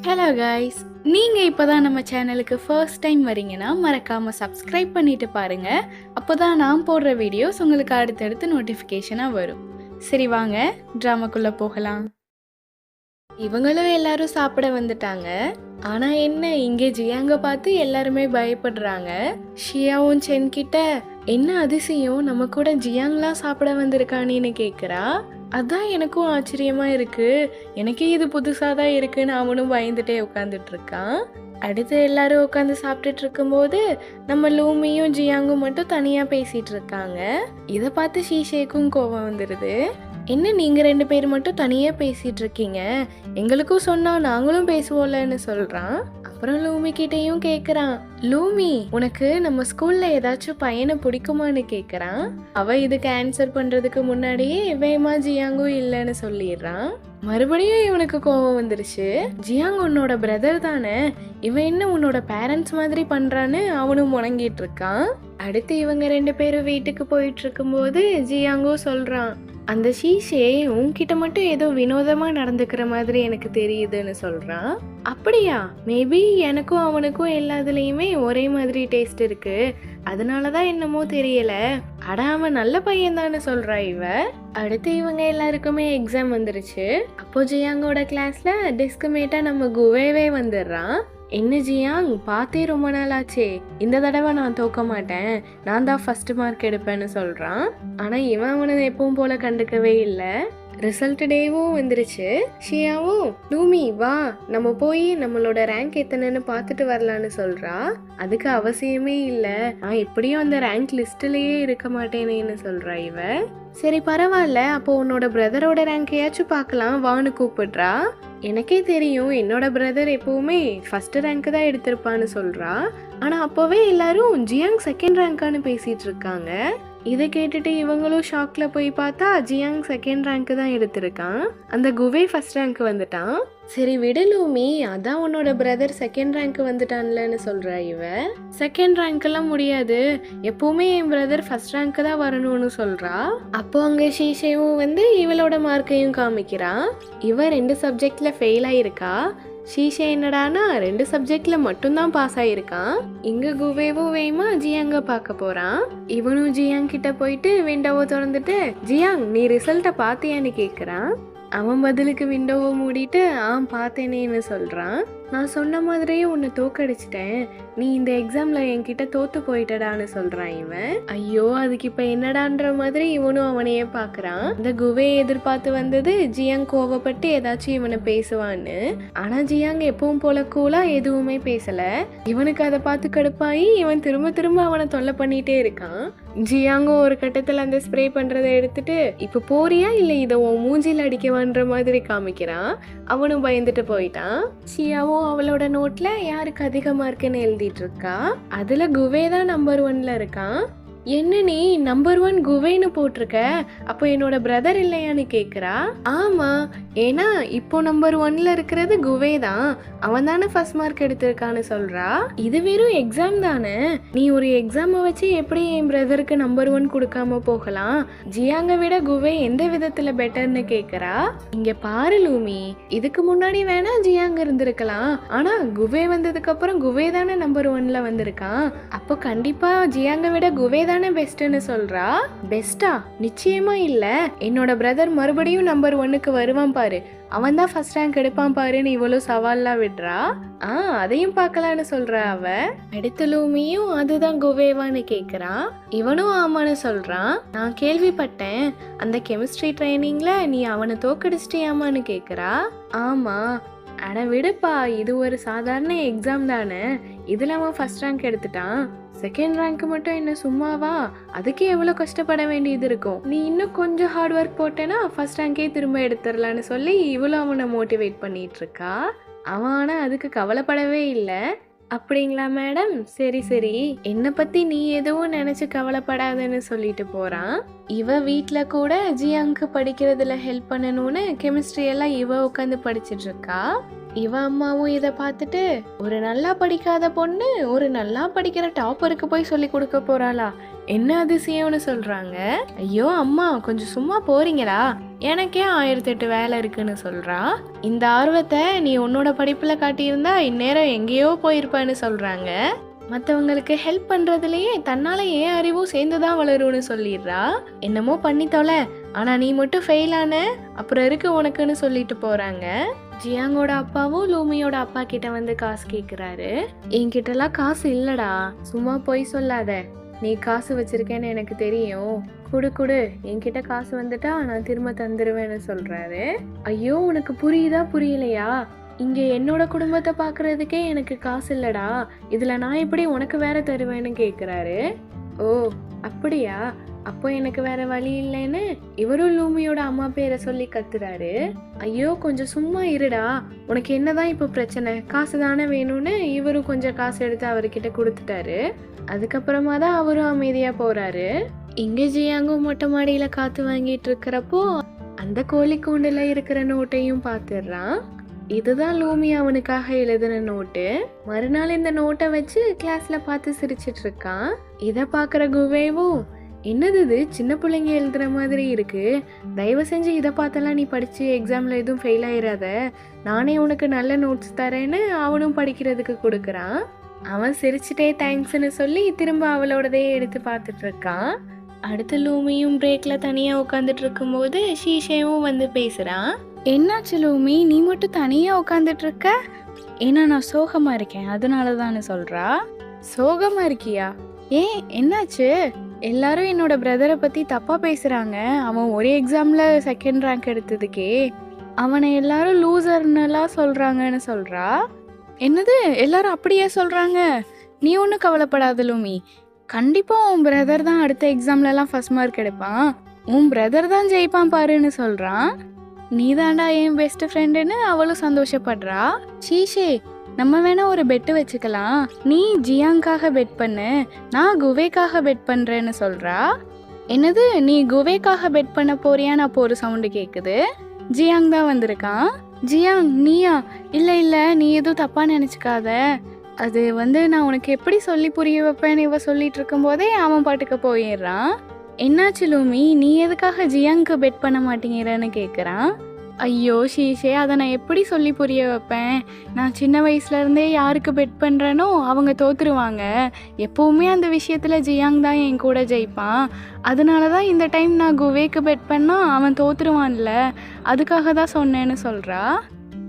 Hello guys, நீங்க இப்பதான் நம்ம சேனலுக்கு ஃபர்ஸ்ட் டைம் வரீங்கன்னா மறக்காம சப்ஸ்கிரைப் பண்ணிட்டு பாருங்க. அப்போதான் நான் போடுற வீடியோஸ் உங்களுக்கு அடுத்தடுத்து நோட்டிஃபிகேஷனா வரும். சரி வாங்க ட்ராமாக்குள்ள போகலாம். இவங்களும் எல்லாரும் சாப்பிட வந்துட்டாங்க. ஆனா என்ன, இங்கே ஜியாங்க பார்த்து எல்லாருமே பயப்படுறாங்க. ஷியாவும் சென் கிட்ட என்ன அதிசயம், நம்ம கூட ஜியாங்லாம் சாப்பிட வந்திருக்கானேன்னு கேக்குறா. அதான் எனக்கும் ஆச்சரியமா இருக்கு, எனக்கே இது புதுசா தான் இருக்குன்னு அவனும் பயந்துட்டே உட்காந்துட்டு இருக்கான். அடுத்து எல்லாரும் உட்காந்து சாப்பிட்டுட்டு இருக்கும்போது நம்ம லூமியும் ஜியாங்கும் மட்டும் தனியா பேசிட்டு இருக்காங்க. இதை பார்த்து ஷீஷேக்கும் கோவம் வந்துடுது. என்ன நீங்க 2 பேர் மட்டும் தனியா பேசிட்டு இருக்கீங்க, எங்களுக்கும் சொன்னா நாங்களும் பேசுவோம்லன்னு சொல்றான். அப்புறம் லூமி கிட்டையும் கேக்குறான், லூமி உனக்கு நம்ம ஸ்கூல்ல ஏதாச்சும் பையனை பிடிக்குமான்னு கேக்குறான். அவ இதுக்கு ஆன்சர் பண்றதுக்கு முன்னாடியே வேமா ஜியாங்கும் இல்லைன்னு சொல்லிடுறான். மறுபடியும் இவனுக்கு கோவம் வந்துருச்சு. ஜியாங் உன்னோட பிரதர் தானே, இவன் என்ன உன்னோட பேரண்ட்ஸ் மாதிரி பண்றான்னு அவனும் முணங்கிட்டு இருக்கான். அடுத்து இவங்க 2 பேரும் வீட்டுக்கு போயிட்டு இருக்கும்போது ஜியாங்கோ சொல்றான், அந்த ஷீஷே உன்கிட்ட மட்டும் ஏதோ வினோதமா நடந்துக்கிற மாதிரி எனக்கு தெரியுதுன்னு சொல்றான். அப்படியா, மேபி எனக்கும் அவனுக்கும் எல்லாத்துலயுமே ஒரே மாதிரி டேஸ்ட் இருக்கு, அதனாலதான் என்னமோ தெரியல. அட அவன் நல்ல பையன் தானே சொல்றா இவ. அடுத்து இவங்க எல்லாருக்குமே எக்ஸாம் வந்துருச்சு. அப்போ ஜியாங்கோட கிளாஸ்ல டெஸ்க் மேட்டா நம்ம குவேவே வந்துடுறான். என்ன ஜியாங், பார்த்தே ரொம்ப நாள் ஆச்சே, இந்த தடவை நான் தோக்க மாட்டேன், நான் தான் ஃபர்ஸ்ட் மார்க் எடுப்பேன்னு சொல்றான். ஆனா இவன் அவனை எப்பவும் போல கண்டுக்கவே இல்லை. ரிசல்ட் டேவும் வந்துருச்சு. ஷியாவும் லூமி வா நம்ம போய் நம்மளோட ரேங்க் எத்தனைன்னு பார்த்துட்டு வரலான்னு சொல்றா. அதுக்கு அவசியமே இல்லை, நான் எப்படியும் அந்த ரேங்க் லிஸ்ட்லயே இருக்க மாட்டேனேன்னு சொல்றா இவ. சரி பரவாயில்ல, அப்போ உன்னோட பிரதரோட ரேங்கையாச்சும் பார்க்கலாம் வான்னு கூப்பிடுறா. எனக்கே தெரியும் என்னோட பிரதர் எப்பவுமே ஃபர்ஸ்ட் ரேங்க் தான் எடுத்திருப்பான்னு சொல்றா. ஆனா அப்போவே எல்லாரும் ஜியாங் செகண்ட் ரேங்கான்னு பேசிட்டு இருக்காங்க. இதை கேட்டுட்டு இவங்களும் ஷாக்ல போய் பார்த்தா ஜியாங் செகண்ட் ரேங்க் தான் எடுத்திருக்கான், அந்த குவே ஃபர்ஸ்ட் ரேங்க் வந்துட்டான். சரி விடு லூமி, அதான் உன்னோட பிரதர் செகண்ட் ரேங்க் வந்துட்டான்லன்னு சொல்றா இவ. செகண்ட் ரேங்க் எல்லாம் முடியாது, எப்பவுமே என் பிரதர் ஃபர்ஸ்ட் ரேங்க் தான் வரணும்னு சொல்றா. அப்போ அங்க ஷீஷேவும் வந்து இவளோட மார்க்கையும் காமிக்கிறான். இவ 2 சப்ஜெக்ட்ல ஃபெயில் ஆயிருக்கா, ஷீஷே என்னடானா 2 சப்ஜெக்ட்ல மட்டும்தான் பாஸ் ஆயிருக்கான். இங்க குவேவும் வேமா ஜியாங்க பார்க்க போறான். இவனும் ஜியாங் கிட்ட போயிட்டு விண்டோவை திறந்துட்டு, ஜியாங் நீ ரிசல்ட்டை பார்த்தியான்னு கேக்குறான். அவன் பதிலுக்கு விண்டோவை மூடிட்டு பார்த்தேனேன்னு சொல்றான். நான் சொன்ன மாதிரியே உன்னை தோக்கடிச்சிட்டேன், நீ இந்த எக்ஸாம்ல என்கிட்ட தோத்து போயிட்டடான்னு சொல்றான் இவன். ஐயோ அதுக்கு இப்ப என்னடான்ற மாதிரி இவனும் அவனையே பாக்குறான். இந்த குவே எதிர்பார்த்து வந்தது ஜியாங் கோவப்பட்டு ஏதாச்சும் இவனை பேசுவான்னு. ஆனா ஜியாங் எப்பவும் போல கூலா எதுவுமே பேசல. இவனுக்கு அதை பார்த்து கடுப்பாயி இவன் திரும்ப திரும்ப அவனை தொல்லை பண்ணிட்டே இருக்கான். ஜியாங்கும் ஒரு கட்டத்துல அந்த ஸ்ப்ரே பண்றதை எடுத்துட்டு, இப்ப போறியா இல்ல இதை உன் மூஞ்சில அடிக்கவான்ற மாதிரி காமிக்கிறான். அவனும் பயந்துட்டு போயிட்டான். ஷியாவும் அவளோட நோட்ல யாருக்கு அதிக மார்க்குன்னு எழுதிட்டு இருக்கா. அதுல குவே தான் நம்பர் 1ல இருக்கான். என்ன நீ நம்பர் 1 குவேன்னு போட்டிருக்க, அப்போ என்னோட பிரதர் இல்லையான்னு கேக்குறா. ஆமா, ஏன்னா இப்போ நம்பர் 1ல இருக்கிறது குவே தான், அவன் தானே ஃபர்ஸ்ட் மார்க் எடுத்திருக்கான்னு சொல்றா. இது வெறும் எக்ஸாம் தானே, நீ ஒரு எக்ஸாமை வச்சு எப்படி என் பிரதருக்கு நம்பர் 1 கொடுக்காம போகலாம், ஜியாங்க விட குவே எந்த விதத்துல பெட்டர்னு கேக்குறா. இங்க பாரு லூமி, இதுக்கு முன்னாடி வேணா ஜியாங்க இருந்திருக்கலாம், ஆனா குவே வந்ததுக்கு அப்புறம் குவே தானே நம்பர் 1ல வந்திருக்கான், அப்போ கண்டிப்பா ஜியாங்க விட குவே தானே பெஸ்ட்னு சொல்றா. பெஸ்டா? நிச்சயமா இல்ல, என்னோட பிரதர் மறுபடியும் நம்பர் 1க்கு வருவான் பாரு, அவன் தான் ஃபர்ஸ்ட் ரேங்க் எடுப்பான் பாருன்னு இவ்வளவு சவால்லாம் விடுறா. அதையும் பார்க்கலான்னு சொல்றா அவ. அடுத்த லூமியும் அதுதான் குவேவான்னு கேக்குறான். இவனும் ஆமான்னு சொல்றான். நான் கேள்விப்பட்டேன் அந்த கெமிஸ்ட்ரி ட்ரைனிங்ல நீ அவனை தோக்கடிச்சிட்டியாமான்னு கேக்குறா. ஆமா. அட விடுப்பா, இது ஒரு சாதாரண எக்ஸாம் தானே, இதுல அவன் ஃபர்ஸ்ட் ரேங்க் எடுத்துட்டான், செகண்ட் ரேங்க் மட்டும் என்ன சும்மாவா, அதுக்கே எவ்வளவு கஷ்டப்பட வேண்டியது இருக்கும், நீ இன்னும் கொஞ்சம் ஹார்ட் ஒர்க் போட்டேன்னா ஃபர்ஸ்ட் ரேங்கே திரும்ப எடுத்துடலான்னு சொல்லி இவ்வளோ அவனை மோட்டிவேட் பண்ணிட்டு இருக்கா. அவன் ஆனா அதுக்கு கவலைப்படவே இல்லை. அப்படிங்களா மேடம், சரி சரி, என்னை பத்தி நீ எதுவும் நினைச்சு கவலைப்படாதன்னு சொல்லிட்டு போறான். இவ வீட்டுல கூட ஜியாங்க்கு படிக்கிறதுல ஹெல்ப் பண்ணணும்னு கெமிஸ்ட்ரி எல்லாம் இவ உட்காந்து படிச்சிட்டு இருக்கா. இவ அம்மாவும் இதை பார்த்துட்டு, ஒரு நல்லா படிக்காத பொண்ணு ஒரு நல்லா படிக்கிற டாப்பருக்கு போய் சொல்லி கொடுக்க போறாளா, என்ன அதிசயம்னு சொல்றாங்க. ஐயோ அம்மா கொஞ்சம் சும்மா போறீங்களா, எனக்கே 1008 வேலை இருக்குன்னு சொல்றா. இந்த ஆர்வத்தை நீ உன்னோட படிப்புல காட்டியிருந்தா இந்நேரம் எங்கேயோ போயிருப்பேன்னு சொல்றாங்க. மற்றவங்களுக்கு ஹெல்ப் பண்றதுலயே தன்னால ஏன் அறிவும் சேர்ந்துதான் வளரும்னு சொல்லிடுறா. என்னமோ பண்ணி தொலை, ஆனா நீ மட்டும் ஃபெயில் ஆன அப்புறம் இருக்கு உனக்குன்னு சொல்லிட்டு போறாங்க. ஜியாங்கோட அப்பாவும் லூமியோட அப்பா கிட்ட வந்து காசு கேக்குறாரு. என்கிட்டலாம் காசு இல்லடா, சும்மா போய் சொல்லாத, நீ காசு வச்சிருக்கேன்னு எனக்கு தெரியும், குடு குடு, என்கிட்ட காசு வந்துட்டா நான் திரும்ப தந்துருவேன்னு சொல்றாரு. ஐயோ உனக்கு புரியுதா புரியலையா, இங்க என்னோட குடும்பத்தை பாக்குறதுக்கே எனக்கு காசு இல்லடா, இதுல நான் எப்படி உனக்கு வேற தருவேன்னு கேக்குறாரு. ஓ அப்படியா, அப்போ எனக்கு வேற வழி இல்லைன்னு இவரும் லூமியோட அம்மா பேரை சொல்லி கத்துறாரு. ஐயோ கொஞ்சம் சும்மா இருடா, உனக்கு என்னதான் இப்போ பிரச்சனை, காசு தானே வேணும்னு இவரும் கொஞ்சம் காசு எடுத்து அவர்கிட்ட கொடுத்துட்டாரு. அதுக்கப்புறமா தான் அவரும் அமைதியா போறாரு. இங்க ஜியாங்கும் மொட்டை மாடியில காத்து வாங்கிட்டு இருக்கிறப்போ அந்த கோழி கூண்டுல இருக்கிற நோட்டையும் பாத்துடுறான். இதுதான் லூமி அவனுக்காக எழுதின நோட்டு. மறுநாள் இந்த நோட்டை வச்சு கிளாஸ்ல பார்த்து சிரிச்சிட்டு இருக்கான். இத பாக்குற குவேவும், என்னது இது சின்ன பிள்ளைங்க எழுதுற மாதிரி இருக்கு, தயவு செஞ்சு இதை பார்த்தெல்லாம் நீ படிச்சு எக்ஸாம்ல எதுவும் ஃபெயில் ஆயிடாத, நானே உனக்கு நல்ல நோட்ஸ் தரேன்னு அவனும் படிக்கிறதுக்கு கொடுக்குறான். அவன் சிரிச்சுட்டே தேங்க்ஸ்ன்னு சொல்லி திரும்ப அவளோடதே எடுத்து பார்த்துட்டு இருக்கான். அடுத்து லூமியும் பிரேக்ல தனியா உட்காந்துட்டு இருக்கும்போது ஷீஷேவும் வந்து பேசுறான். என்னாச்சு லூமி, நீ மட்டும் தனியா உட்காந்துட்டு இருக்க? ஏன்னா நான் சோகமா இருக்கேன் அதனாலதான்னு சொல்றா. சோகமா இருக்கியா? ஏன் என்னாச்சு? எல்லாரும் என்னோட பிரதரை பத்தி தப்பா பேசுறாங்க, அவன் ஒரே எக்ஸாம்ல செகண்ட் ரேங்க் எடுத்ததுக்கே அவனை எல்லாரும் லூசர்னுலாம் சொல்றாங்கன்னு சொல்றா. என்னது எல்லாரும் அப்படியே சொல்றாங்க? நீ ஒன்றும் கவலைப்படாத லூமி, கண்டிப்பா உன் பிரதர் தான் அடுத்த எக்ஸாம்லலாம் ஃபர்ஸ்ட் மார்க் எடுப்பான், உன் பிரதர் தான் ஜெயிப்பான் பாருன்னு சொல்றான். நீ தாண்டா என் பெஸ்ட் ஃப்ரெண்டுன்னு அவளும் சந்தோஷப்படுறா. சீஷே நம்ம வேணா ஒரு பெட்டு வச்சுக்கலாம், நீ ஜியாங்காக பெட் பண்ணு, நான் குவேக்காக பெட் பண்றேன்னு சொல்றா. என்னது நீ குவேக்காக பெட் பண்ண போறியான்னு அப்போ ஒரு சவுண்டு கேக்குது. ஜியாங் தான் வந்திருக்கான். ஜியாங் நீயா? இல்ல இல்ல நீ எதுவும் தப்பா நினைச்சுக்காத, அது நான் உனக்கு எப்படி சொல்லி புரிய வைப்பேன்னு இவ சொல்லிட்டு இருக்கும் போதே அவன் பாட்டுக்கு போயிடுறான். என்னாச்சு லூமி, நீ எதுக்காக ஜியாங்க்கு பெட் பண்ண மாட்டேங்கிறன்னு கேட்குறான். ஐயோ ஷீஷே, அதை நான் எப்படி சொல்லி புரிய வைப்பேன், நான் சின்ன வயசுலேருந்தே யாருக்கு பெட் பண்ணுறேனோ அவங்க தோற்றுருவாங்க, எப்போவுமே அந்த விஷயத்தில் ஜியாங் தான் என் கூட ஜெயிப்பான், அதனால தான் இந்த டைம் நான் குவேக்கு பெட் பண்ணால் அவன் தோற்றுருவான்ல, அதுக்காக தான் சொன்னேன்னு சொல்கிறா.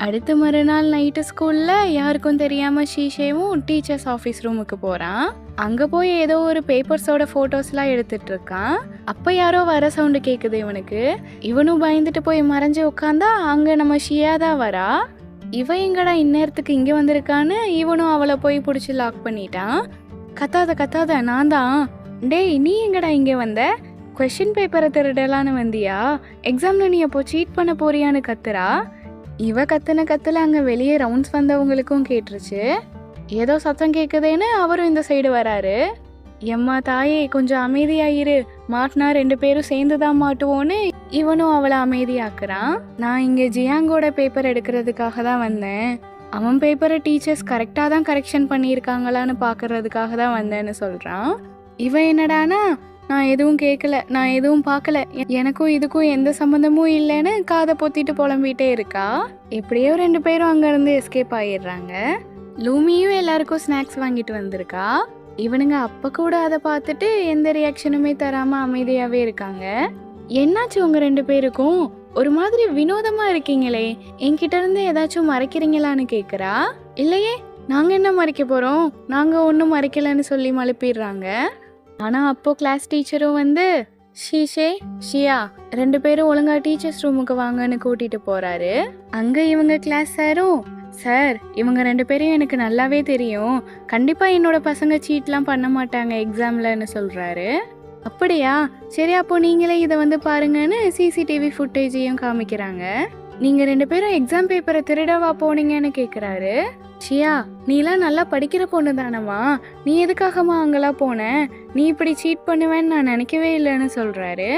அடுத்த மறுநாள் நைட்டு ஸ்கூலில் யாருக்கும் தெரியாமல் ஷீஷேவும் டீச்சர்ஸ் ஆஃபீஸ் ரூமுக்கு போகிறான். அங்கே போய் ஏதோ ஒரு பேப்பர்ஸோட ஃபோட்டோஸ்லாம் எடுத்துட்டு இருக்கான். அப்போ யாரோ வர சவுண்டு கேட்குது இவனுக்கு. இவனும் பயந்துட்டு போய் மறைஞ்சு உட்காந்தா அங்கே நம்ம ஷியா தான் வரா. இவன் எங்கடா இந்நேரத்துக்கு இங்கே வந்திருக்கான்னு இவனும் அவளை போய் பிடிச்சி லாக் பண்ணிட்டான். கத்தாத கத்தாத, நான் தான். டேய் நீ எங்கடா இங்கே வந்த, கொஷின் பேப்பரை திருடலான்னு வந்தியா, எக்ஸாமில் நீ அப்போ சீட் பண்ண போறியான்னு கத்துறா. இவ கத்துன கத்துல அங்கே வெளியே ரவுண்ட்ஸ் வந்தவங்களுக்கும் கேட்டுருச்சு. ஏதோ சத்தம் கேட்குதேன்னு அவரும் இந்த சைடு வராரு. எம்மா தாயே கொஞ்சம் அமைதியாயிரு, மாட்டினா 2 பேரும் சேர்ந்து தான் மாட்டுவோன்னு இவனும் அவளை அமைதியாக்குறான். நான் இங்கே ஜியாங்கோட பேப்பர் எடுக்கிறதுக்காக தான் வந்தேன், அவன் பேப்பரை டீச்சர்ஸ் கரெக்டாக தான் கரெக்ஷன் பண்ணியிருக்காங்களான்னு பார்க்கறதுக்காக தான் வந்தேன்னு சொல்கிறான். இவன் என்னடானா, நான் எதுவும் கேட்கல, நான் எதுவும் பார்க்கல, எனக்கும் இதுக்கும் எந்த சம்மந்தமும் இல்லைன்னு காதை பொத்திட்டு புலம்பிகிட்டே இருக்கா. எப்படியோ 2 பேரும் அங்கேருந்து எஸ்கேப் ஆகிடுறாங்க. லூமியும் எல்லாருக்கும் ஸ்நாக்ஸ் வாங்கிட்டு வந்திருக்கா. இவனுங்க அப்போ கூட அதை பார்த்துட்டு எந்த ரியாக்ஷனுமே தராமல் அமைதியாகவே இருக்காங்க. என்னாச்சு உங்க 2 பேருக்கும் ஒரு மாதிரி வினோதமாக இருக்கீங்களே, என்கிட்ட இருந்து ஏதாச்சும் மறைக்கிறீங்களான்னு கேட்குறா. இல்லையே, நாங்கள் என்ன மறைக்க போகிறோம், நாங்கள் ஒன்றும் மறைக்கலன்னு சொல்லி மழுப்பிடுறாங்க. ஆனால் அப்போ கிளாஸ் டீச்சரும் ஷீஷே ஷியா 2 பேரும் ஒழுங்கா டீச்சர்ஸ் ரூமுக்கு வாங்கன்னு கூட்டிட்டு போறாரு. அங்கே இவங்க கிளாஸ் சாரும், சார் இவங்க 2 பேரையும் எனக்கு நல்லாவே தெரியும், கண்டிப்பா என்னோட பசங்க சீட்லாம் பண்ண மாட்டாங்க எக்ஸாம்லன்னு சொல்றாரு. அப்படியா, சரி அப்போ நீங்களே இதை பாருங்கன்னு சிசிடிவி ஃபுட்டேஜையும் காமிக்கிறாங்க. நீங்க 2 பேரும் எக்ஸாம் பேப்பரை திருடவா போனீங்கன்னு கேட்குறாரு. ஷியா நீலாம் நல்லா படிக்கிற பொண்ணு தானம்மா, நீ எதுக்காகம்மா அங்கெல்லாம் போன, நீ இப்படி சீட் பண்ணுவேன்னு நான் நினைக்கவே இல்லைன்னு சொல்றாரு.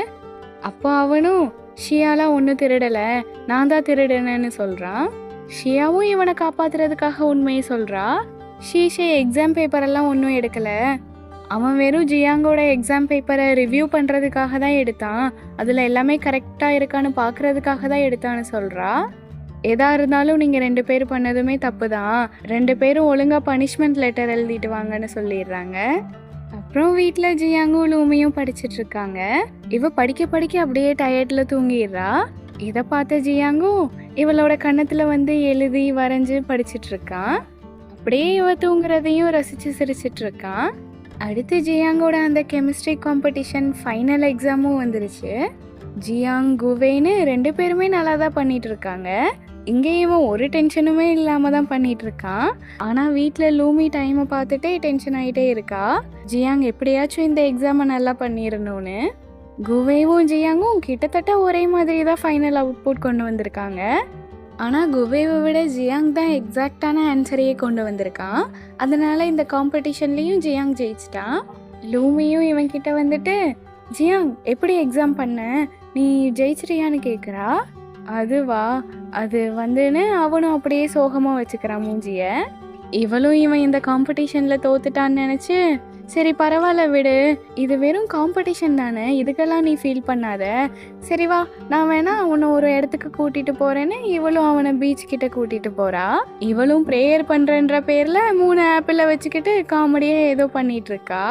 அப்போ அவனும் ஷியாலாம் ஒன்றும் திருடலை, நான் தான் திருடனேன்னு சொல்றான். ஷியாவும் இவனை காப்பாத்துறதுக்காக உண்மையை சொல்றா. ஷீஷே எக்ஸாம் பேப்பரெல்லாம் ஒன்றும் எடுக்கல, அவன் வெறும் ஜியாங்கோட எக்ஸாம் பேப்பரை ரிவ்யூ பண்ணுறதுக்காக தான் எடுத்தான், அதில் எல்லாமே கரெக்டாக இருக்கான்னு பார்க்குறதுக்காக தான் எடுத்தான்னு சொல்கிறா. எதா இருந்தாலும் நீங்கள் 2 பேர் பண்ணதுமே தப்பு தான், 2 பேரும் ஒழுங்காக பனிஷ்மெண்ட் லெட்டர் எழுதிட்டு வாங்கன்னு சொல்லிடுறாங்க. அப்புறம் வீட்டில் ஜியாங்கும் லூமியும் படிச்சுட்டு இருக்காங்க. இவ படிக்க படிக்க அப்படியே டயர்டில் தூங்கிடுறா. இதை பார்த்த ஜியாங்கும் இவளோட கன்னத்தில் வந்து எழுதி வரைஞ்சி படிச்சுட்டு இருக்கான். அப்படியே இவ தூங்குறதையும் ரசித்து சிரிச்சிட்டு இருக்கான். அடுத்து ஜியாங்கோட அந்த கெமிஸ்ட்ரி காம்படிஷன் ஃபைனல் எக்ஸாமும் வந்துருச்சு. ஜியாங் குவேன்னு 2 பேருமே நல்லா தான் பண்ணிட்டு இருக்காங்க. இங்கே இவன் ஒரு டென்ஷனுமே இல்லாமல் தான் பண்ணிட்டு இருக்கான். ஆனால் வீட்டில் லூமி டைமை பார்த்துட்டே டென்ஷன் ஆகிட்டே இருக்கா, ஜியாங் எப்படியாச்சும் இந்த எக்ஸாமை நல்லா பண்ணிடணும்னு. குவேவும் ஜியாங்கும் கிட்டத்தட்ட ஒரே மாதிரி தான் ஃபைனல் அவுட்புட் கொண்டு வந்திருக்காங்க. ஆனால் குவேவை விட ஜியாங் தான் எக்ஸாக்டான ஆன்சரையே கொண்டு வந்திருக்கான். அதனால் இந்த காம்படிஷன்லேயும் ஜியாங் ஜெயிச்சிட்டான். லூமியும் இவன்கிட்ட வந்துட்டு, ஜியாங் எப்படி எக்ஸாம் பண்ண, நீ ஜெயிச்சிட்டியான்னு கேட்குறா. அதுவா, அது வந்துன்னு அவனும் அப்படியே சோகமாக வச்சுக்கிறான் மூஞ்சிய. இவளும் இவன் இந்த காம்படிஷனில் தோத்துட்டான்னு நினச்சி, சரி பரவாயில்ல விடு, இது வெறும் காம்படிஷன் தானே, இதுக்கெல்லாம் நீ ஃபீல் பண்ணாத, சரி வா நான் வேணா அவனை ஒரு இடத்துக்கு கூட்டிட்டு போறேன்னு இவளும் அவனை பீச் கிட்ட கூட்டிட்டு போறா. இவளும் ப்ரேயர் பண்றன்ற பேர்ல 3 ஆப்பிளை வச்சுக்கிட்டு காமெடியே ஏதோ பண்ணிட்டு இருக்கா.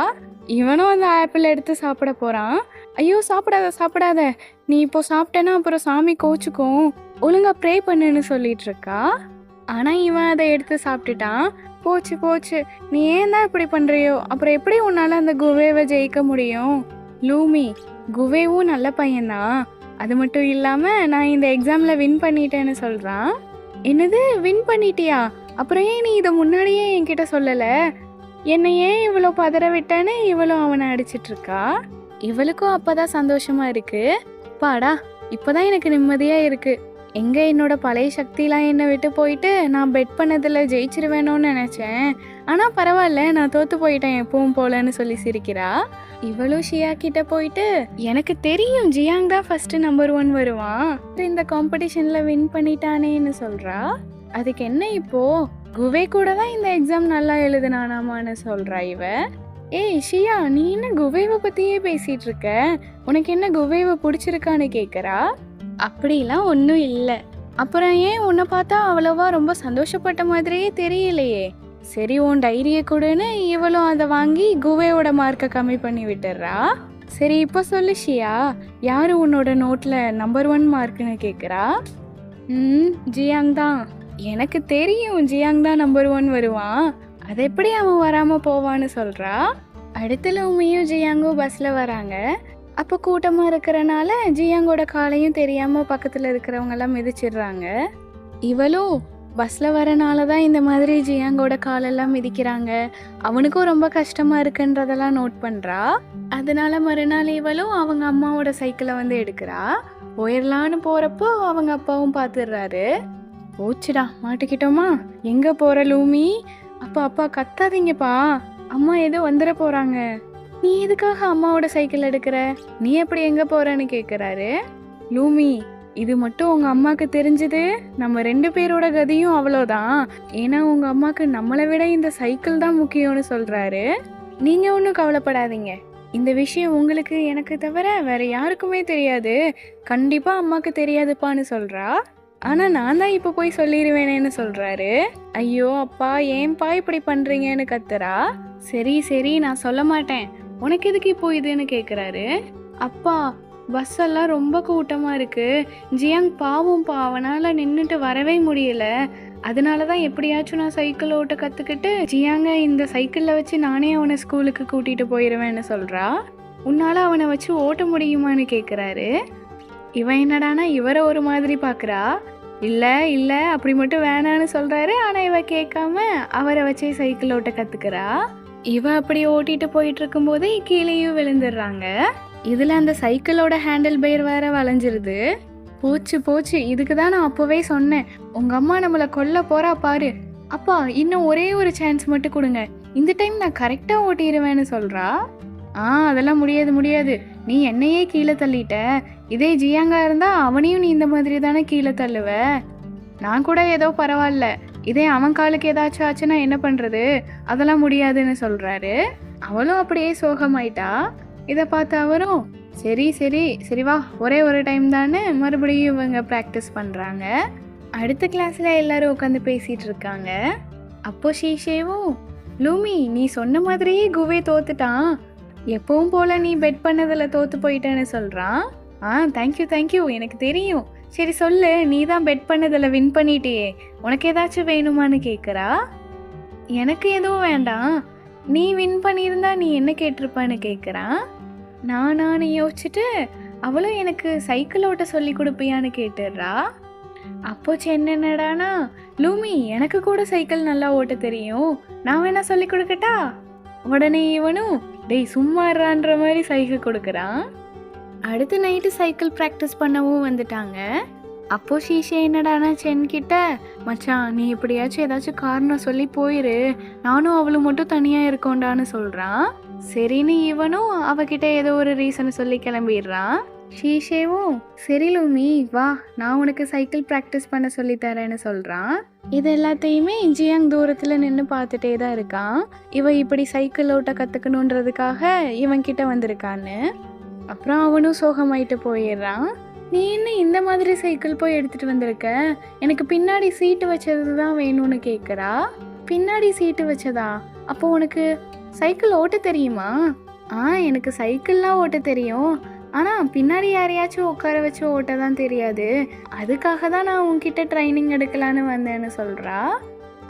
இவனும் அந்த ஆப்பிள் எடுத்து சாப்பிட போறான். ஐயோ சாப்பிடாத சாப்பிடாத, நீ இப்போ சாப்பிட்டேன்னா அப்புறம் சாமி கோச்சுக்கும், ஒழுங்கா ப்ரே பண்ணுன்னு சொல்லிட்டு இருக்கா. ஆனா இவன் அதை எடுத்து சாப்பிட்டுட்டான். போச்சு போச்சு, நீ ஏன் தான் இப்படி பண்றியோ, அப்புறம் எப்படி உன்னால அந்த குவேவை ஜெயிக்க முடியும். லூமி, குவேவும் நல்ல பையன்தான், அது மட்டும் இல்லாம நான் இந்த எக்ஸாம்ல வின் பண்ணிட்டேன்னு சொல்றான். என்னது வின் பண்ணிட்டியா, அப்புறம் ஏன் நீ இதை முன்னாடியே என்கிட்ட சொல்லல, என்னை ஏன் இவ்வளோ பதற விட்டான்னு இவளும் அவனை அடிச்சிட்டு இருக்கா. இவளுக்கும் அப்பதான் சந்தோஷமா இருக்கு. பாடா இப்போதான் எனக்கு நிம்மதியா இருக்கு, எங்கே என்னோட பழைய சக்திலாம் என்னை விட்டு போயிட்டு நான் பெட் பண்ணதில் ஜெயிச்சிருவேணும்னு நினச்சேன், ஆனால் பரவாயில்ல நான் தோற்று போயிட்டேன் எப்பவும் போலன்னு சொல்லி சிரிக்கிறா. இவளும் ஷியா கிட்ட போயிட்டு, எனக்கு தெரியும் ஜியாங் தான் ஃபர்ஸ்ட் நம்பர் 1 வருவான், இந்த காம்படிஷனில் வின் பண்ணிட்டானேன்னு சொல்கிறா. அதுக்கு என்ன இப்போ, குவே கூட தான் இந்த எக்ஸாம் நல்லா எழுதுனானாமான்னு சொல்கிறா இவ. ஏய் ஷியா, நீ என்ன குவேவை பற்றியே பேசிகிட்டு இருக்க, உனக்கு என்ன குவேவை பிடிச்சிருக்கான்னு கேட்குறா. அப்படிலாம் ஒன்றும் இல்லை, அப்புறம் ஏன் உன்னை பார்த்தா அவ்வளோவா ரொம்ப சந்தோஷப்பட்ட மாதிரியே தெரியலையே. சரி உன் டைரியை கொடுன்னு இவளும் அதை வாங்கி குவேவோட மார்க்கை கம்மி பண்ணி விட்டுறா. சரி இப்போ சொல்லு ஷியா, யார் உன்னோட நோட்டில் நம்பர் 1 மார்க்குன்னு கேட்குறா. ஜியாங் தான், எனக்கு தெரியும் ஜியாங் தான் நம்பர் 1 வருவான், அது எப்படி அவன் வராமல் போவான்னு சொல்கிறா. அடுத்த லூமியும் ஜியாங்கும் பஸ்ஸில் வராங்க. அப்போ கூட்டமாக இருக்கிறனால ஜியாங்கோட காலையும் தெரியாமல் பக்கத்தில் இருக்கிறவங்கெல்லாம் மிதிச்சிடுறாங்க. இவளும் பஸ்ஸில் வரனால தான் இந்த மாதிரி ஜியாங்கோட காலெல்லாம் மிதிக்கிறாங்க, அவனுக்கும் ரொம்ப கஷ்டமாக இருக்குன்றதெல்லாம் நோட் பண்ணுறா. அதனால மறுநாள் இவளும் அவங்க அம்மாவோட சைக்கிளை வந்து எடுக்கிறா. போயிடலான்னு போகிறப்போ அவங்க அப்பாவும் பார்த்துடுறாரு. போச்சுடா மாட்டிக்கிட்டோமா, எங்கே போகிற லூமி, அப்பா கத்தாதீங்கப்பா, அம்மா ஏதோ வந்துட போகிறாங்க, நீ எதுக்காக அம்மாவோட சைக்கிள் எடுக்கிற, நீ எப்படி எங்கே போகிறன்னு கேட்குறாரு. லூமி, இது மட்டும் உங்கள் அம்மாவுக்கு தெரிஞ்சது நம்ம 2 பேரோட கதியும் அவ்வளோதான், ஏன்னா உங்கள் அம்மாவுக்கு நம்மளை விட இந்த சைக்கிள் தான் முக்கியம்னு சொல்கிறாரு. நீங்கள் ஒன்றும் கவலைப்படாதீங்க, இந்த விஷயம் உங்களுக்கு எனக்கு தவிர வேற யாருக்குமே தெரியாது, கண்டிப்பாக அம்மாவுக்கு தெரியாதுப்பான்னு சொல்கிறா. ஆனால் நான் தான் இப்போ போய் சொல்லிடுவேனேன்னு சொல்கிறாரு. ஐயோ அப்பா ஏன்பா இப்படி பண்ணுறீங்கன்னு கத்துறா. சரி நான் சொல்ல மாட்டேன், உனக்கு எதுக்கு இப்போ இதுன்னு கேட்குறாரு. அப்பா பஸ் எல்லாம் ரொம்ப கூட்டமாக இருக்குது, ஜியாங் பாவம்ப்பா, அவனால் நின்றுட்டு வரவே முடியல, அதனால தான் எப்படியாச்சும் நான் சைக்கிள் ஓட்ட கற்றுக்கிட்டு ஜியாங்க இந்த சைக்கிளில் வச்சு நானே அவனை ஸ்கூலுக்கு கூட்டிகிட்டு போயிடுவேன்னு சொல்கிறா. உன்னால் அவனை வச்சு ஓட்ட முடியுமான்னு கேட்குறாரு. இவன் என்னடானா இவரை ஒரு மாதிரி பார்க்குறா. இல்லை அப்படி மட்டும் வேணான்னு சொல்கிறாரு. ஆனால் இவ கேட்காம அவரை வச்சே சைக்கிள் ஓட்ட கற்றுக்கிறா. இவ அப்படி ஓட்டிட்டு போயிட்டு இருக்கும்போதே கீழேயும் விழுந்துடுறாங்க. இதில் அந்த சைக்கிளோட ஹேண்டில் பேர் வேற வளைஞ்சிருது. போச்சு, இதுக்கு தான் நான் அப்போவே சொன்னேன், உங்கள் அம்மா நம்மளை கொல்ல போகிறா பாரு, அப்பா இன்னும் ஒரே ஒரு சான்ஸ் மட்டும் கொடுங்க, இந்த டைம் நான் கரெக்டாக ஓட்டிடுவேன்னு சொல்கிறா. அதெல்லாம் முடியாது, நீ என்னையே கீழே தள்ளிட்ட, இதே ஜியாங்கா இருந்தால் அவனையும் நீ இந்த மாதிரி தானே கீழே தள்ளுவ, நான் கூட ஏதோ பரவாயில்ல, இதே அவன் காலுக்கு ஏதாச்சும் ஆச்சுன்னா என்ன பண்ணுறது, அதெல்லாம் முடியாதுன்னு சொல்கிறாரு. அவளும் அப்படியே சோகமாயிட்டா. இதை பார்த்து அவரும் சரி சரி சரி வா, ஒரே ஒரு டைம் தானே, மறுபடியும் இவங்க ப்ராக்டிஸ் பண்ணுறாங்க. அடுத்த கிளாஸில் எல்லாரும் உட்காந்து பேசிகிட்டு இருக்காங்க. அப்போ ஷீஷேவும் லூமி நீ சொன்ன மாதிரியே குவே தோத்துட்டான், எப்பவும் போல் நீ பெட் பண்ணதில் தோற்று போயிட்டேன்னு சொல்கிறான். தேங்க்யூ எனக்கு தெரியும். சரி சொல்லு, நீ தான் பெட் பண்ணதில் வின் பண்ணிட்டியே, உனக்கு ஏதாச்சும் வேணுமான்னு கேட்குறா. எனக்கு எதுவும் வேண்டாம், நீ வின் பண்ணியிருந்தா நீ என்ன கேட்டிருப்பான்னு கேட்குறான். நானு யோசிச்சுட்டு அவளும் எனக்கு சைக்கிள் ஓட்ட சொல்லி கொடுப்பியான்னு கேட்டுடுறா. அப்போ என்னடானா லூமி எனக்கு கூட சைக்கிள் நல்லா ஓட்ட தெரியும், நான் வேணா சொல்லி கொடுக்கட்டா. உடனே இவனும் டேய் சும்மாறான்ற மாதிரி சைக்கிள் கொடுக்குறான். அடுத்த நைட்டு சைக்கிள் ப்ராக்டிஸ் பண்ணவும் வந்துட்டாங்க. அப்போ ஷீஷே என்னடானா கிட்ட மச்சான் நீ எப்படியாச்சும் ஏதாச்சும் காரணம் சொல்லி போயிரு, நானும் அவளும் மட்டும் தனியாக இருக்கோண்டான்னு சொல்கிறான். சரின்னு இவனும் அவகிட்ட ஏதோ ஒரு ரீசன் சொல்லி கிளம்பிடுறான். ஷீஷேவும் சரி லூமி வா, நான் உனக்கு சைக்கிள் ப்ராக்டிஸ் பண்ண சொல்லித்தரேன்னு சொல்கிறான். இது எல்லாத்தையுமே ஜியாங் தூரத்தில் நின்று பார்த்துட்டே தான் இருக்கான். இவன் இப்படி சைக்கிள் ஓட்ட கற்றுக்கணுன்றதுக்காக இவன்கிட்ட வந்திருக்கான்னு. அப்புறம் அவனும் சோகமாயிட்டு போயிடுறான். நீ என்ன இந்த மாதிரி சைக்கிள் போய் எடுத்துகிட்டு வந்திருக்க, எனக்கு பின்னாடி சீட்டு வச்சது தான் வேணும்னு கேட்குறா. பின்னாடி சீட்டு வச்சதா, அப்போ உனக்கு சைக்கிள் ஓட்ட தெரியுமா? எனக்கு சைக்கிள்லாம் ஓட்ட தெரியும், ஆனால் பின்னாடி யாரையாச்சும் உட்கார வச்சு ஓட்ட தான் தெரியாது, அதுக்காக தான் நான் உன்கிட்ட ட்ரைனிங் எடுக்கலான்னு வந்தேன்னு சொல்கிறா.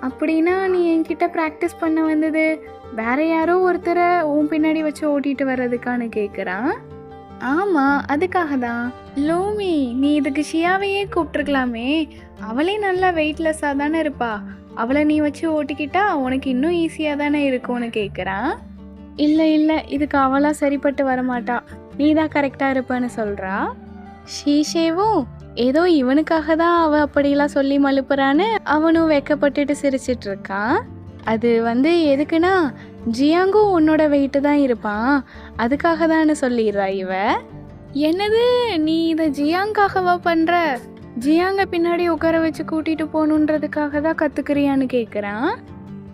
அப்படின்னா நீ என்கிட்ட ப்ராக்டிஸ் பண்ண வந்தது வேற யாரோ ஒருத்தரை உன் பின்னாடி வச்சு ஓட்டிட்டு வர்றதுக்கான்னு கேட்குறான். ஆமாம் அதுக்காக தான். லூமி நீ இதுக்கு ஷியாவையே கூப்பிட்டுருக்கலாமே, அவளே நல்லா வெயிட்லெஸ்ஸாக தானே இருப்பா, அவளை நீ வச்சு ஓட்டிக்கிட்டா உனக்கு இன்னும் ஈஸியாக தானே இருக்கும்னு கேட்குறான். இல்லை இதுக்கு அவளாக சரிப்பட்டு வரமாட்டா, நீ தான் கரெக்டாக இருப்பேன்னு சொல்கிறா. ஷீஷேவும் ஏதோ இவனுக்காக தான் அவள் அப்படிலாம் சொல்லி மழுப்புறான்னு அவனும் வெக்கப்பட்டுட்டு சிரிச்சிட்டு இருக்கான். அது எதுக்குன்னா ஜியாங்கும் உன்னோட வெயிட்டு தான் இருப்பான், அதுக்காக தான்னு சொல்லிடுறா இவ. என்னது நீ இதை ஜியாங்காகவா பண்ணுற, ஜியாங்க பின்னாடி உட்கார வச்சு கூட்டிகிட்டு போகணுன்றதுக்காக தான் கற்றுக்கிறியான்னு கேட்குறான்.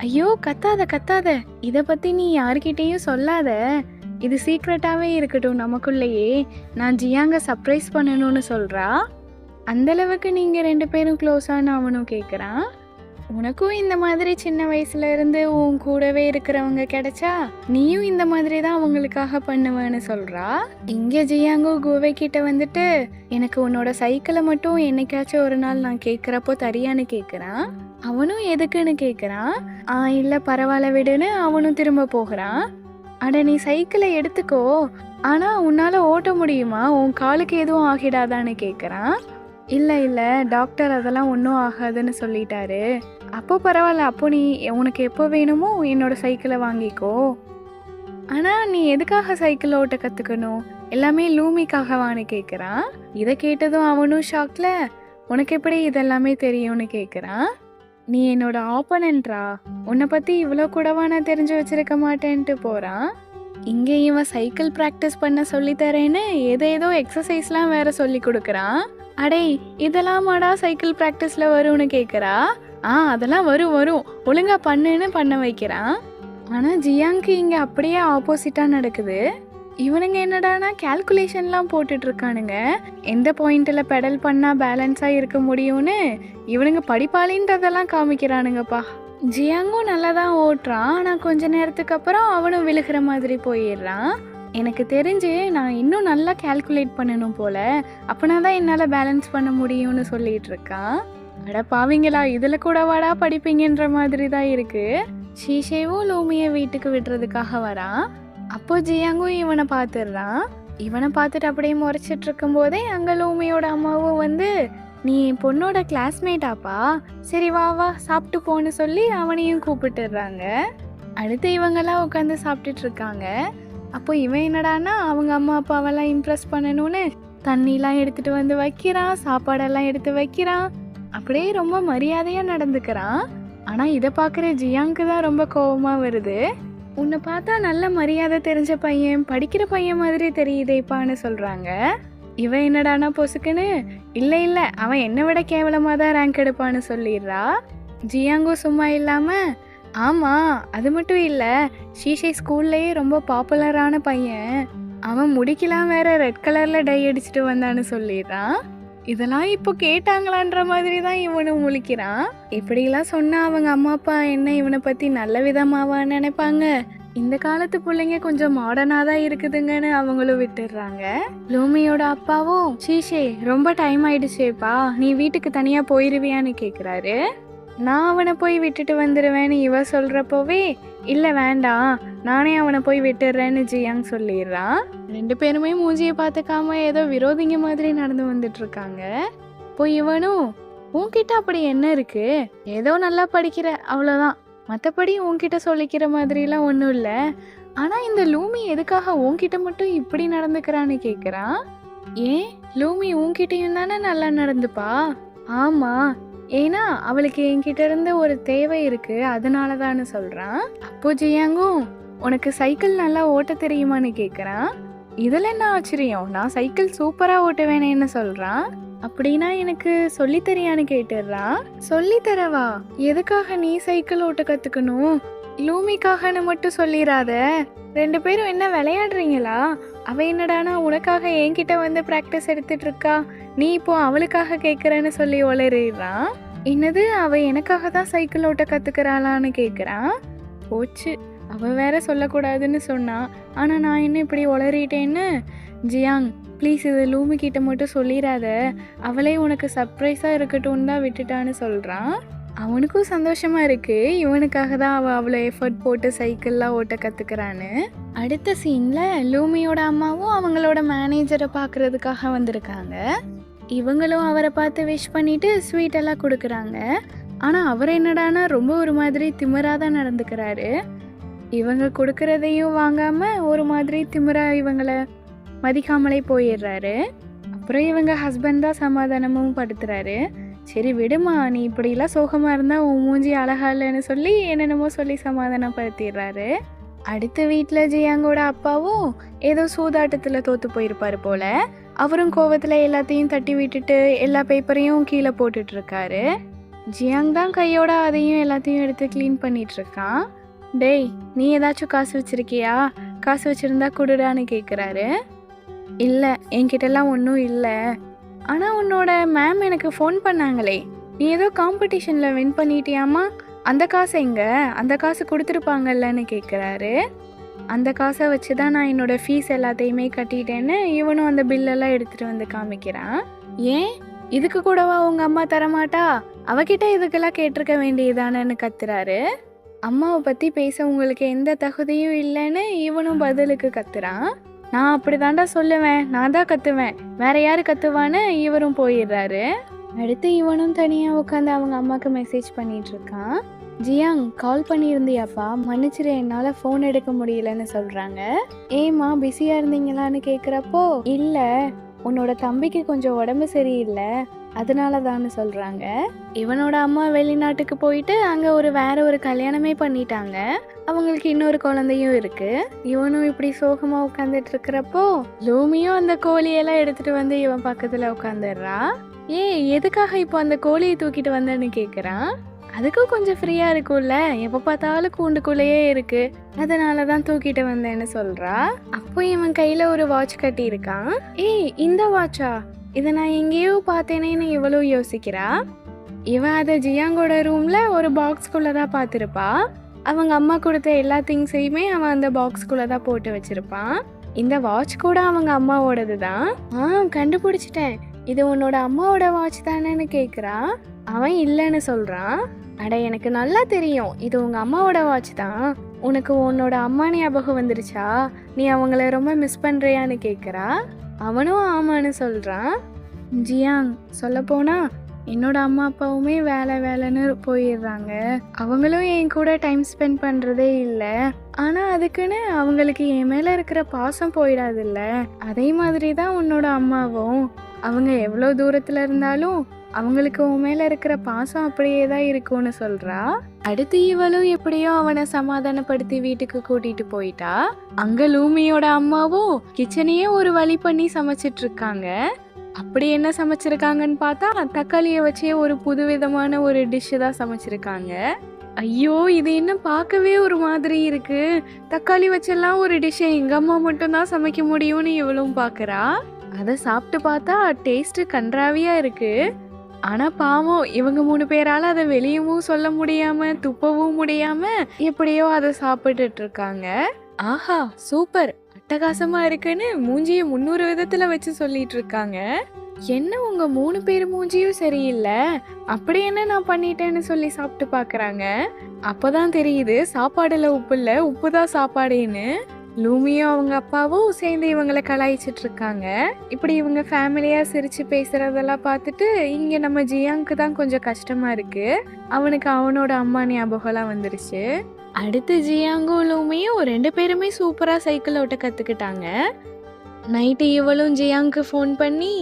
ஐயோ கத்தாத, இதை பற்றி நீ யார்கிட்டேயும் சொல்லாத, இது சீக்ரெட்டாகவே இருக்கட்டும் நமக்குள்ளேயே, நான் ஜியாங்க சர்ப்ரைஸ் பண்ணணும்னு சொல்கிறா. அந்தளவுக்கு நீங்கள் 2 பேரும் க்ளோஸான்னு அவனும் கேட்குறான். உனக்கும் இந்த மாதிரி சின்ன வயசுல இருந்து உன் கூடவே இருக்கிறவங்க கிடைச்சா நீயும் இந்த மாதிரி தான் அவங்களுக்காக பண்ணுவேன்னு சொல்கிறா. இங்கே ஜியாங்கோ கோவை கிட்ட வந்துட்டு எனக்கு உன்னோட சைக்கிளை மட்டும் என்னைக்காச்சும் ஒரு நாள் நான் கேட்குறப்போ தரியான்னு கேட்குறான். அவனும் எதுக்குன்னு கேட்குறான். இல்லை பரவாயில்ல விடுன்னு அவனும் திரும்ப போகிறான். அட நீ சைக்கிளை எடுத்துக்கோ, ஆனால் உன்னால் ஓட்ட முடியுமா, உன் காலுக்கு எதுவும் ஆகிடாதான்னு கேட்குறான். இல்லை டாக்டர் அதெல்லாம் ஒன்றும் ஆகாதுன்னு சொல்லிட்டாரு. அப்போ பரவாயில்ல, அப்போ நீ உனக்கு எப்போ வேணுமோ என்னோட சைக்கிளை வாங்கிக்கோ. ஆனால் நீ எதுக்காக சைக்கிள் ஓட்ட கற்றுக்கணும், எல்லாமே லூமிக்காகவான்னு கேட்குறான். இதை கேட்டதும் அவனும் ஷாக்ல உனக்கு எப்படி இதெல்லாமே தெரியும்னு கேட்குறான். நீ என்னோட ஆப்பனன்ட்ரா, உன்னை பற்றி இவ்வளோ கூடவா நான் தெரிஞ்சு வச்சிருக்க மாட்டேன்ட்டு போகிறான். இங்கே இவன் சைக்கிள் ப்ராக்டிஸ் பண்ண சொல்லித்தரேன்னு ஏதோ எக்ஸசைஸ்லாம் வேற சொல்லி கொடுக்குறான். அடே இதெல்லாமாடா சைக்கிள் ப்ராக்டிஸில் வரும்னு கேட்குறா. அதெல்லாம் வரும் ஒழுங்கா பண்ணுன்னு பண்ண வைக்கிறான். ஆனால் ஜியாங்க்கு இங்கே அப்படியே ஆப்போசிட்டாக நடக்குது. இவனுங்க என்னடானா கால்குலேஷன்லாம் போட்டுட்ருக்கானுங்க, எந்த பாயிண்டில் பெடல் பண்ணால் பேலன்ஸாக இருக்க முடியும்னு இவனுங்க படிப்பாளின்றதெல்லாம் காமிக்கிறானுங்கப்பா. ஜியாங்கும் நல்லா தான் ஓட்டுறான், ஆனால் கொஞ்ச நேரத்துக்கு அப்புறம் அவனும் விழுகிற மாதிரி போயிடுறான். எனக்கு தெரிஞ்சு நான் இன்னும் நல்லா கால்குலேட் பண்ணணும் போல, அப்படின்னா தான் என்னால் பேலன்ஸ் பண்ண முடியும்னு சொல்லிட்டு இருக்கான். அட பாவீங்களா, இதில் கூட வாடா படிப்பீங்கன்ற மாதிரி தான் இருக்குது. ஷீஷேவும் லூமியை வீட்டுக்கு விடுறதுக்காக வரான். அப்போ ஜியாங்கும் இவனை பார்த்துடுறான். இவனை பார்த்துட்டு அப்படியே முறைச்சிட்டு இருக்கும் போதே அங்கே லூமியோட அம்மாவும் நீ என் பொண்ணோட கிளாஸ்மேட்டாப்பா, சரி வா சாப்பிட்டு போன்னு சொல்லி அவனையும் கூப்பிட்டுடுறாங்க. அடுத்து இவங்கெல்லாம் உட்காந்து சாப்பிட்டுட்டு இருக்காங்க. அப்போ இவன் என்னடானா அவங்க அம்மா அப்பாவெல்லாம் இம்ப்ரெஸ் பண்ணணும்னு தண்ணிலாம் எடுத்துகிட்டு வைக்கிறான், சாப்பாடெல்லாம் எடுத்து வைக்கிறான், அப்படியே ரொம்ப மரியாதையாக நடந்துக்கிறான். ஆனால் இதை பார்க்குற ஜியாங்க்கு தான் ரொம்ப கோபமாக வருது. உன்னை பார்த்தா நல்ல மரியாதை தெரிஞ்ச பையன், படிக்கிற பையன் மாதிரி தெரியுதேப்பான்னு சொல்கிறாங்க. இவன் என்னடானா பொசுக்குன்னு இல்லை இல்லை அவன் என்னை விட கேவலமாக தான் ரேங்க் எடுப்பான்னு சொல்லிடுறா. ஜியாங்கும் சும்மா இல்லாமல் ஆமாம் அது மட்டும் இல்லை, ஷீஷை ஸ்கூல்லையே ரொம்ப பாப்புலரான பையன், அவன் முடிக்கலாம் வேற ரெட் கலரில் டை அடிச்சுட்டு வந்தான்னு சொல்லிடுறான். இதெல்லாம் இப்போ கேட்டாங்களான்ற மாதிரி தான் இவனும் முழிக்கிறான். இப்படிலாம் சொன்னால் அவங்க அம்மா அப்பா என்ன இவனை பற்றி நல்ல விதமாவான்னு நினைப்பாங்க. இந்த காலத்து பிள்ளைங்க கொஞ்சம் மாடர்னாக தான் இருக்குதுங்கன்னு அவங்களும் விட்டுடுறாங்க. லூமியோட அப்பாவும் சீஷே ரொம்ப டைம் ஆயிடுச்சேப்பா, நீ வீட்டுக்கு தனியாக போயிடுவியான்னு கேட்குறாரு. நான் அவனை போய் விட்டுட்டு வந்துடுவேன்னு இவ சொல்கிறப்போவே இல்லை வேண்டாம் நானே அவனை போய் விட்டுடுறேன்னு ஜியாங் சொல்லிடுறான். 2 பேருமே மூஞ்சியை பார்த்துக்காம ஏதோ விரோதிங்க மாதிரி நடந்து வந்துட்டு இருக்காங்க. போய் இவனும் உன்கிட்ட அப்படி என்ன இருக்கு, ஏதோ நல்லா படிக்கிற அவ்வளோதான், மற்றபடி உன்கிட்ட சொல்லிக்கிற மாதிரிலாம் ஒன்றும் இல்லை, ஆனால் இந்த லூமி எதுக்காக உன்கிட்ட மட்டும் இப்படி நடந்துக்கிறான்னு கேட்குறான். ஏன் லூமி உன்கிட்டயும் தானே நல்லா நடந்துப்பா? ஆமாம், ஏன்னா அவளுக்கு என்கிட்ட இருந்து ஒரு தேவை இருக்கு அதனால தான்னு சொல்கிறான். அப்போ ஜியாங்கும் உனக்கு சைக்கிள் நல்லா ஓட்ட தெரியுமான்னு கேட்குறான். இதில் என்ன ஆச்சரியம், நான் சைக்கிள் சூப்பராக ஓட்டுவேனேன்னு சொல்கிறான். அப்படின்னா எனக்கு சொல்லித்தரியான்னு கேட்டுடுறான். சொல்லித்தரவா? எதுக்காக நீ சைக்கிள் ஓட்ட கற்றுக்கணும்? லூமிக்காகன்னு மட்டும் சொல்லிடாத. 2 பேரும் என்ன விளையாடுறீங்களா? அவ என்னடானா உனக்காக என்கிட்ட வந்து ப்ராக்டிஸ் எடுத்துட்டு இருக்கா, நீ இப்போ அவளுக்காக கேட்குறேன்னு சொல்லி உளறிடுறான். என்னது அவ எனக்காக தான் சைக்கிள் ஓட்ட கற்றுக்கிறாளான்னு கேட்குறான். போச்சு, அவள் வேற சொல்லக்கூடாதுன்னு சொன்னான், ஆனால் நான் என்ன இப்படி உளறிட்டேன்னு. ஜியாங் ப்ளீஸ் இது லூமி கிட்ட மட்டும் சொல்லிடாத, அவளே உனக்கு சர்ப்ரைஸாக இருக்கட்டும்னு தான் விட்டுட்டான்னு சொல்கிறான். அவனுக்கும் சந்தோஷமா இருக்கு, இவனுக்காக தான் அவள் அவ்வளோ எஃபர்ட் போட்டு சைக்கிள்லாம் ஓட்ட கற்றுக்கிறான்னு. அடுத்த சீனில் லூமியோட அம்மாவும் அவங்களோட மேனேஜரை பார்க்குறதுக்காக வந்திருக்காங்க. இவங்களும் அவரை பார்த்து விஷ் பண்ணிட்டு ஸ்வீட் எல்லாம் கொடுக்குறாங்க. ஆனால் அவர் என்னடானா ரொம்ப ஒரு மாதிரி திமிராக தான் நடந்துக்கிறாரு. இவங்க கொடுக்கறதையும் வாங்காமல் ஒரு மாதிரி திமிரா இவங்களை மதிக்காமலே போயிடுறாரு. அப்புறம் இவங்க ஹஸ்பண்ட் தான் சமாதானமும் படுத்துறாரு. சரி விடுமா, நீ இப்படிலாம் சோகமாக இருந்தால் உன் மூஞ்சி அழகா இல்லைன்னு சொல்லி என்னென்னமோ சொல்லி சமாதானப்படுத்திடுறாரு. அடுத்த வீட்டில் ஜியாங்கோட அப்பாவும் ஏதோ சூதாட்டத்தில் தோற்று போயிருப்பார் போல. அவரும் கோவத்தில் எல்லாத்தையும் தட்டி விட்டுட்டு எல்லா பேப்பரையும் கீழே போட்டுட்டு இருக்காரு. ஜியாங் தான் கையோட அதையும் எல்லாத்தையும் எடுத்து க்ளீன் பண்ணிட்டு இருக்கான். டேய் நீ ஏதாச்சும் காசு வச்சிருக்கியா, காசு வச்சிருந்தா குடுடான்னு கேட்குறாரு. இல்லை என்கிட்டலாம் ஒன்றும் இல்லை, ஆனால் உன்னோட மேம் எனக்கு ஃபோன் பண்ணாங்களே, நீ ஏதோ காம்படிஷனில் வின் பண்ணிட்டியாமா, அந்த காசை எங்க, அந்த காசு கொடுத்துருப்பாங்கல்லன்னு கேட்குறாரு. அந்த காசை வச்சு தான் நான் என்னோட ஃபீஸ் எல்லாத்தையுமே கட்டிட்டேன்னு இவனும் அந்த பில்லெல்லாம் எடுத்துகிட்டு வந்து காமிக்கிறான். ஏன் இதுக்கு கூடவா உங்கள் அம்மா தரமாட்டா, அவகிட்ட இதுக்கெல்லாம் கேட்டிருக்க வேண்டியதானன்னு கத்துறாரு. அம்மாவை பற்றி பேச உங்களுக்கு எந்த தகுதியும் இல்லைன்னு இவனும் பதிலுக்கு கத்துறான். நான் அப்படி தாண்டா சொல்லுவேன், நான் தான் கத்துவேன், வேற யாரு கத்துவான்னு இவரும் போயிடுறாரு. அடுத்து இவனும் தனியாக உட்காந்து அவங்க அம்மாவுக்கு மெசேஜ் பண்ணிட்டு இருக்கான். ஜியாங் கால் பண்ணியிருந்தியாப்பா, மன்னிச்சிரு என்னால் ஃபோன் எடுக்க முடியலன்னு சொல்கிறாங்க. ஏம்மா பிஸியாக இருந்தீங்களான்னு கேட்குறப்போ இல்லை உன்னோட தம்பிக்கு கொஞ்சம் உடம்பு சரியில்லை அதனால தான்னு சொல்கிறாங்க. இவனோட அம்மா வெளிநாட்டுக்கு போயிட்டு அங்கே வேற ஒரு கல்யாணமே பண்ணிட்டாங்க, அவங்களுக்கு இன்னொரு குழந்தையும் இருக்கு. இவனும் இப்படி சோகமாக உட்காந்துட்டு இருக்கிறப்போ லூமியும் அந்த கோழியெல்லாம் எடுத்துட்டு வந்து இவன் பக்கத்தில் உட்காந்துடுறா. எதுக்காக இப்போ அந்த கோழியை தூக்கிட்டு வந்தேன்னு கேட்குறான். அதுக்கும் கொஞ்சம் ஃப்ரீயாக இருக்கும்ல, எப்போ பார்த்தாலும் கூண்டுக்குள்ளேயே இருக்கு, அதனால தான் தூக்கிட்டு வந்தேன்னு சொல்கிறா. அப்போ இவன் கையில் ஒரு வாட்ச் கட்டி இருக்கான். இந்த வாட்சா, இதை நான் எங்கேயோ பார்த்தேனேன்னு இவ்வளோ யோசிக்கிறா. இவன் அதை ஜியாங்கோட ரூமில் ஒரு பாக்ஸ்குள்ளே தான் பார்த்துருப்பா. அவங்க அம்மா கொடுத்த எல்லா திங்ஸையுமே அவன் அந்த பாக்ஸ்குள்ளே தான் போட்டு வச்சுருப்பான். இந்த வாட்ச் கூட அவங்க அம்மாவோடது தான். கண்டுபிடிச்சிட்டேன், இது உன்னோட அம்மாவோட வாட்ச் தானேன்னு கேட்குறான். அவன் இல்லைன்னு சொல்கிறான். அட எனக்கு நல்லா தெரியும் இது உங்கள் அம்மாவோட வாட்ச் தான், உனக்கு உன்னோட அம்மா ஞாபகம் வந்துருச்சா, நீ அவங்கள ரொம்ப மிஸ் பண்ணுறியான்னு கேட்குறா. அவனும் ஆமான்னு சொல்கிறான். ஜியாங் சொல்லப்போனா என்னோட அம்மா அப்பாவுமே வேலை வேலைன்னு போயிடுறாங்க, அவங்களும் என் கூட டைம் ஸ்பெண்ட் பண்ணுறதே இல்லை, ஆனால் அதுக்குன்னு அவங்களுக்கு என் மேலே இருக்கிற பாசம் போயிடாதுல்ல, அதே மாதிரி தான் உன்னோட அம்மாவும், அவங்க எவ்வளோ தூரத்தில் இருந்தாலும் அவங்களுக்கு உன் மேல இருக்கிற பாசம் அப்படியே தான் இருக்கும்னு சொல்றா. அடுத்து இவளும் எப்படியோ அவனை சமாதானப்படுத்தி வீட்டுக்கு கூட்டிட்டு போயிட்டா. அங்க லூமியோட அம்மாவும் கிச்சனையே ஒரு வழி பண்ணி சமைச்சிட்டு இருக்காங்க. அப்படி என்ன சமைச்சிருக்காங்கன்னு பார்த்தா தக்காளியை வச்சே ஒரு புதுவிதமான ஒரு டிஷ் தான் சமைச்சிருக்காங்க. ஐயோ, இது என்ன பார்க்கவே ஒரு மாதிரி இருக்கு. தக்காளி வச்செல்லாம் ஒரு டிஷ்ஷை எங்க அம்மா மட்டும்தான் சமைக்க முடியும்னு இவளும் பார்க்கறா. அதை சாப்பிட்டு பார்த்தா டேஸ்ட் கன்றாவியா இருக்கு. ஆனா பாவம், இவங்க 3 பேரால அதை வெளியவும் சொல்ல முடியாம துப்பவும் முடியாம எப்படியோ அதை சாப்பிட்டுட்டு இருக்காங்க. ஆஹா சூப்பர், அட்டகாசமா இருக்குன்னு மூஞ்சிய 300 விதத்துல வச்சு சொல்லிட்டு இருக்காங்க. என்ன உங்க 3 பேர் மூஞ்சியும் சரியில்லை, அப்படி என்ன நான் பண்ணிட்டேன்னு சொல்லி சாப்பிட்டு பாக்குறாங்க. அப்பதான் தெரியுது சாப்பாடுல உப்பு இல்ல, உப்புதான் சாப்பாடுன்னு. லூமியும் அவங்க அப்பாவும் சேர்ந்து இவங்களை கலாய்ச்சிட்டு இருக்காங்க. இப்படி இவங்க ஃபேமிலியா சிரிச்சு பேசுறதெல்லாம் பார்த்துட்டு இங்க நம்ம ஜியாங்க்கு தான் கொஞ்சம் கஷ்டமா இருக்கு. அவனுக்கு அவனோட அம்மா ஞாபகம்லாம் வந்துருச்சு. அடுத்து ஜியாங்கும் லூமியும் 2 பேருமே சூப்பரா சைக்கிள் ஓட்ட கத்துக்கிட்டாங்க. நைட்டு இவளும் ஜியாங்க்கு ஃபோன் பண்ணி,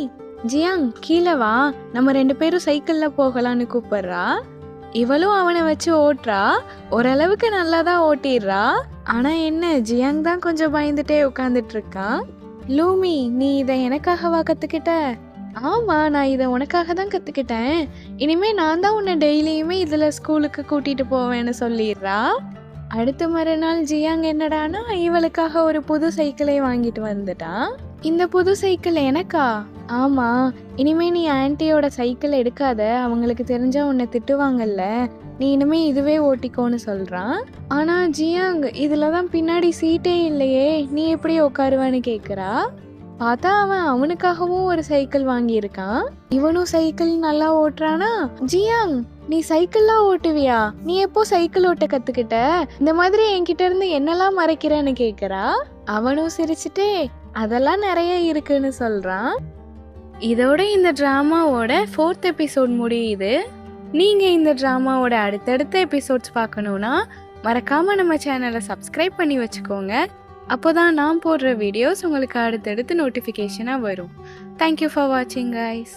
ஜியாங் கீழே வா, நம்ம 2 பேரும் சைக்கிள்ல போகலான்னு கூப்பிடுறா. இவளும் அவனை வச்சு ஓட்டுறா. ஓரளவுக்கு நல்லா தான் ஓட்டிடுறா. ஆனா என்ன, ஜியாங் தான் கொஞ்சம் பயந்துட்டே உட்காந்துட்டு இருக்கான். லூமி, நீ இதை எனக்காகவா கத்துக்கிட்ட? ஆமா, நான் இதை உனக்காக தான் கத்துக்கிட்டேன். இனிமே நான் தான் உன்னை டெய்லியுமே இதுல ஸ்கூலுக்கு கூட்டிட்டு போவேன்னு சொல்லிடுறா. அடுத்த மறுநாள் ஜியாங் என்னடானா இவளுக்காக ஒரு புது சைக்கிளை வாங்கிட்டு வந்துட்டான். இந்த புது சைக்கிள் எனக்கா? ஆமா, இனிமே நீ ஆன்ட்டியோட சைக்கிள் எடுக்காத, அவங்களுக்கு தெரிஞ்சா உன்னை திட்டுவாங்கல்ல, நீ இனிமே இதுவே ஓட்டிக்கோன்னு சொல்றான். ஆனா ஜியாங், இதுலதான் பின்னாடி சீட்டே இல்லையே, நீ எப்படி உட்காருவான்னு கேக்குறா. பார்த்தா அவன் அவனுக்காகவும் ஒரு சைக்கிள் வாங்கியிருக்கான். இவனும் சைக்கிள் நல்லா ஓட்டுறானா. ஜியாங், நீ சைக்கிள்லாம் ஓட்டுவியா? நீ எப்போ சைக்கிள் ஓட்ட கத்துக்கிட்ட? இந்த மாதிரி என்கிட்ட இருந்து என்னெல்லாம் மறைக்கிறேன்னு கேக்குறா. அவனும் சிரிச்சுட்டே அதெல்லாம் நிறைய இருக்குன்னு சொல்றான். இதோட இந்த டிராமாவோட 4th எபிசோட் முடியுது. நீங்க இந்த டிராமாவோட அடுத்தடுத்த எபிசோட்ஸ் பார்க்கணும்னா மறக்காம நம்ம சேனலை சப்ஸ்கிரைப் பண்ணி வச்சுக்கோங்க. அப்போதான் நான் போடுற வீடியோஸ் உங்களுக்கு அடுத்தடுத்து நோட்டிஃபிகேஷனாக வரும். தேங்க்யூ ஃபார் வாட்சிங் கைஸ்.